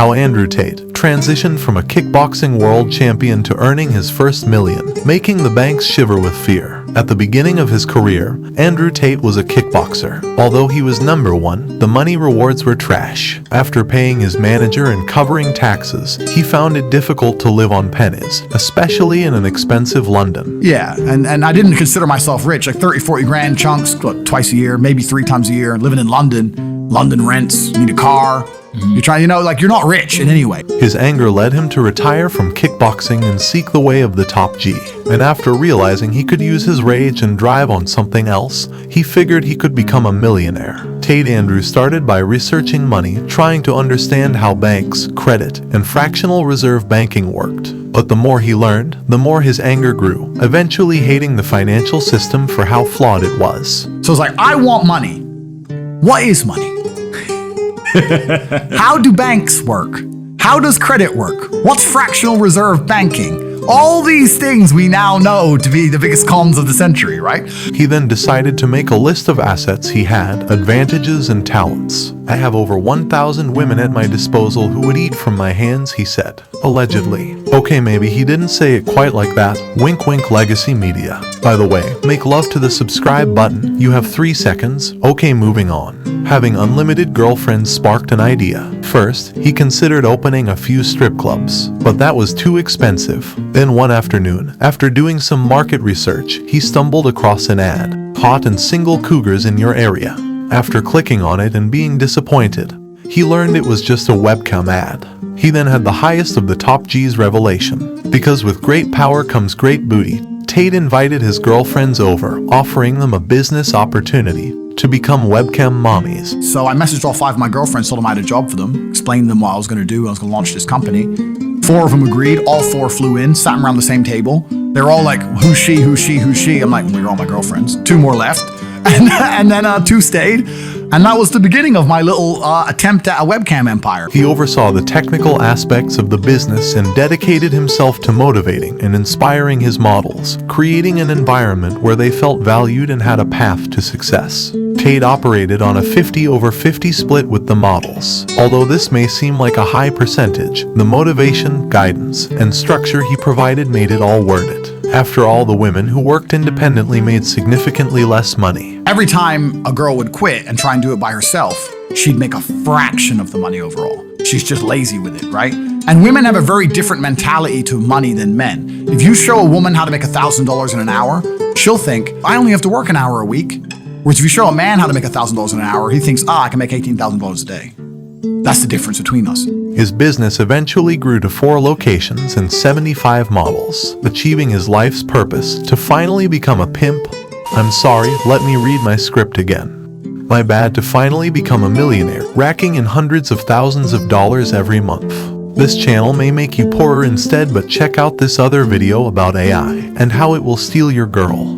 How Andrew Tate transitioned from a kickboxing world champion to earning his first million, making the banks shiver with fear. At the beginning of his career, Andrew Tate was a kickboxer. Although he was number one, the money rewards were trash. After paying his manager and covering taxes, he found it difficult to live on pennies, especially in an expensive London. Yeah, and I didn't consider myself rich, like 30, 40 grand chunks, twice a year, maybe 3 times a year, living in London. London rents, you need a car. You're trying, you're not rich in any way. His anger led him to retire from kickboxing and seek the way of the top G. And after realizing he could use his rage and drive on something else, he figured he could become a millionaire. Tate Andrew started by researching money, trying to understand how banks, credit, and fractional reserve banking worked. But the more he learned, the more his anger grew, eventually hating the financial system for how flawed it was. So it's like, I want money. What is money? How do banks work? How does credit work? What's fractional reserve banking? All these things we now know to be the biggest cons of the century, right? He then decided to make a list of assets he had, advantages and talents. I have over 1,000 women at my disposal who would eat from my hands, he said. Allegedly. Okay, maybe he didn't say it quite like that. Wink wink legacy media. By the way, make love to the subscribe button. You have 3 seconds. Okay, moving on. Having unlimited girlfriends sparked an idea. First, he considered opening a few strip clubs, but that was too expensive. Then one afternoon, after doing some market research, he stumbled across an ad. Hot and single cougars in your area. After clicking on it and being disappointed, he learned it was just a webcam ad. He then had the highest of the top G's revelation. Because with great power comes great booty, Tate invited his girlfriends over, offering them a business opportunity to become webcam mommies. So I messaged all 5 of my girlfriends, told them I had a job for them, explained to them what I was going to do, I was going to launch this company. 4 of them agreed, all 4 flew in, sat around the same table. They're all like, who's she, who's she, who's she? I'm like, well, you're all my girlfriends. 2 more left. And then 2 stayed. And that was the beginning of my little attempt at a webcam empire. He oversaw the technical aspects of the business and dedicated himself to motivating and inspiring his models, creating an environment where they felt valued and had a path to success. Tate operated on a 50/50 split with the models. Although this may seem like a high percentage, the motivation, guidance, and structure he provided made it all worth it. After all, the women who worked independently made significantly less money. Every time a girl would quit and try and do it by herself, she'd make a fraction of the money overall. She's just lazy with it, right? And women have a very different mentality to money than men. If you show a woman how to make $1,000 in an hour, she'll think, I only have to work an hour a week. Whereas if you show a man how to make $1,000 in an hour, he thinks, I can make $18,000 a day. That's the difference between us. His business eventually grew to 4 locations and 75 models, achieving his life's purpose to finally become a pimp. I'm sorry, let me read my script again. My bad, to finally become a millionaire, racking in hundreds of thousands of dollars every month. This channel may make you poorer instead, but check out this other video about AI and how it will steal your girl.